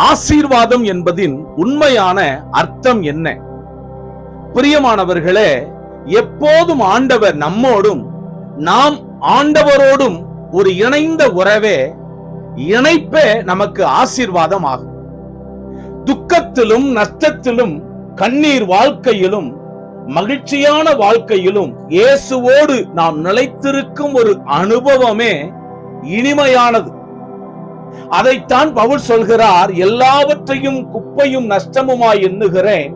ஆசீர்வாதம் என்பதின் உண்மையான அர்த்தம் என்ன? பிரியமானவர்களே, எப்போதும் ஆண்டவர் நம்மோடும் நாம் ஆண்டவரோடும் ஒரு இணைந்த உறவே, இணைப்பே நமக்கு ஆசீர்வாதம் ஆகும். துக்கத்திலும் நஷ்டத்திலும் கண்ணீர் வாழ்க்கையிலும் மகிழ்ச்சியான வாழ்க்கையிலும் இயேசுவோடு நாம் நிலைத்திருக்கும் ஒரு அனுபவமே இனிமையானது. அதைத்தான் பவுல் சொல்கிறார், எல்லாவற்றையும் குப்பையும் நஷ்டமுமாய் எண்ணுகிறேன்,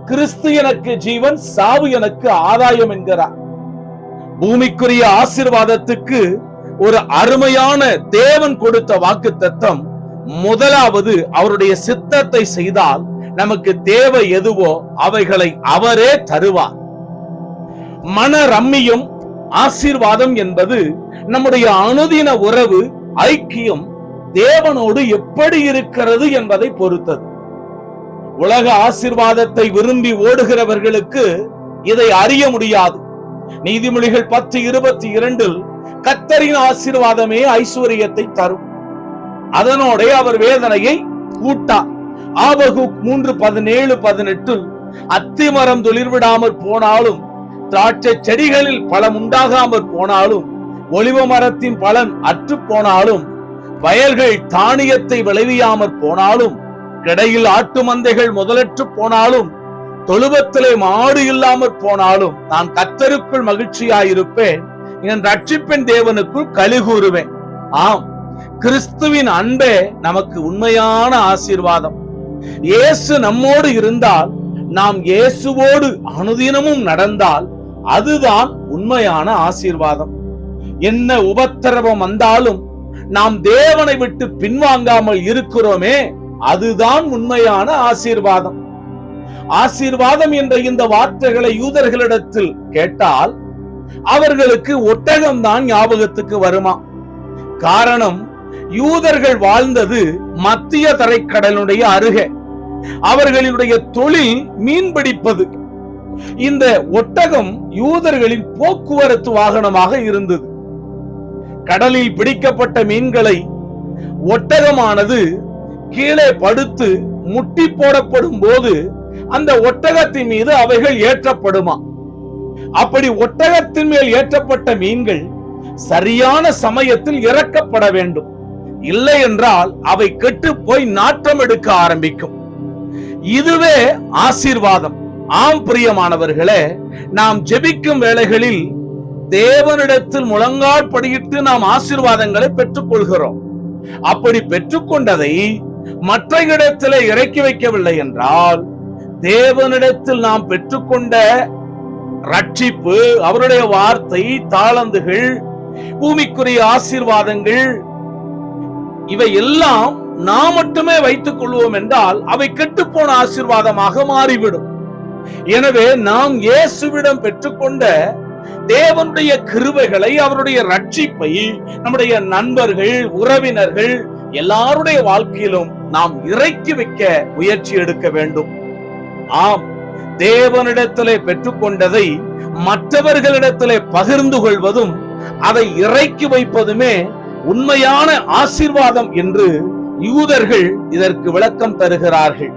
கிறிஸ்து எனக்கு ஜீவன், சாவு எனக்கு ஆதாயம் என்கிறார். பூமிக்குரிய ஆசீர்வாதத்துக்கு ஒரு அருமையான தேவன் கொடுத்த வாக்குத்தத்தம், முதலாவது அவருடைய சித்தத்தை செய்தால் நமக்கு தேவை எதுவோ அவைகளை அவரே தருவார். மன ரம்மியம் ஆசீர்வாதம் என்பது நம்முடைய அனுதின உறவு ஐக்கியம் தேவனோடு எப்படி இருக்கிறது என்பதை பொறுத்தது. உலக ஆசீர்வாதத்தை விரும்பி ஓடுகிறவர்களுக்கு இதை அறிய முடியாது. நீதிமொழிகள் 10:22 கர்த்தரின் ஆசீர்வாதமே ஐஸ்வரியத்தை தரும், அதனோட அவர் வேதனையை கூட்டார். ஆபகுக் 3:17-18 அத்திமரம் துளிர்விடாமற் போனாலும், திராட்சை செடிகளில் பழம் உண்டாகாமற் போனாலும், ஒலிவ மரத்தின் பலன் அற்று போனாலும், வயல்கள் தானியத்தை விளைவியாமற் போனாலும், கிடையில் ஆட்டு மந்தைகள் முதலற்று போனாலும், தொழுவத்திலே மாடு இல்லாமற் போனாலும், நான் கர்த்தருக்குள் மகிழ்ச்சியாயிருப்பேன், என் ரட்சிப்பின் தேவனுக்குள் களி கூறுவேன். ஆம், கிறிஸ்துவின் அன்பே நமக்கு உண்மையான ஆசீர்வாதம். இயேசு நம்மோடு இருந்தால், நாம் இயேசுவோடு அனுதினமும் நடந்தால், அதுதான் உண்மையான ஆசீர்வாதம். என்ன உபத்திரவம் வந்தாலும் நாம் தேவனை விட்டு பின்வாங்காமல் இருக்கிறோமே, அதுதான் உண்மையான ஆசீர்வாதம். ஆசீர்வாதம் என்ற இந்த வார்த்தைகளை யூதர்களிடத்தில் கேட்டால் அவர்களுக்கு ஒட்டகம்தான் ஞாபகத்துக்கு வருமா? காரணம், யூதர்கள் வாழ்ந்தது மத்திய தரைக்கடலுடைய அருகே. அவர்களுடைய தொழில் மீன் பிடிப்பது. இந்த ஒட்டகம் யூதர்களின் போக்குவரத்து வாகனமாக இருந்தது. கடலில் பிடிக்கப்பட்ட மீன்களை ஒட்டகமானது கீழே படுத்து முட்டி போடப்படும் போது அந்த ஒட்டகத்தின் மீது அவைகள் ஏற்றப்படுமா? அப்படி ஒட்டகத்தின் மேல் ஏற்றப்பட்ட மீன்கள் சரியான சமயத்தில் இறக்கப்பட வேண்டும். இல்லை என்றால் அவை கெட்டு போய் நாற்றம் எடுக்க ஆரம்பிக்கும். இதுவே ஆசீர்வாதம். ஆம் பிரியமானவர்களே, நாம் ஜெபிக்கும் வேளைகளில் தேவனிடத்தில் முழங்கால் படியிட்டு நாம் ஆசீர்வாதங்களை பெற்றுக் கொள்கிறோம். அப்படி பெற்றுக்கொண்டதை மற்ற இடத்திலே இறக்கி வைக்கவில்லை என்றால், தேவனிடத்தில் நாம் பெற்றுக்கொண்ட ரட்சிப்பு, அவருடைய வார்த்தை, தாளந்துகள், பூமிக்குரிய ஆசீர்வாதங்கள், இவை எல்லாம் நாம் மட்டுமே வைத்துக் கொள்வோம் என்றால் அவை கெட்டுப்போன ஆசீர்வாதமாக மாறிவிடும். எனவே நாம் இயேசுவிடம் பெற்றுக்கொண்ட தேவனுடைய கிருபைகளை, அவருடைய ரட்சிப்பை நம்முடைய நண்பர்கள், உறவினர்கள் எல்லாருடைய வாழ்க்கையிலும் நாம் இறக்கி வைக்க முயற்சி எடுக்க வேண்டும். ஆம், தேவனிடத்திலே பெற்றுக்கொண்டதை மற்றவர்களிடத்திலே பகிர்ந்து கொள்வதும் அதை இறக்கி வைப்பதுமே உண்மையான ஆசீர்வாதம் என்று யூதர்கள் இதற்கு விளக்கம் தருகிறார்கள்.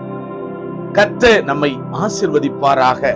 கர்த்தர் நம்மை ஆசீர்வதிப்பாராக.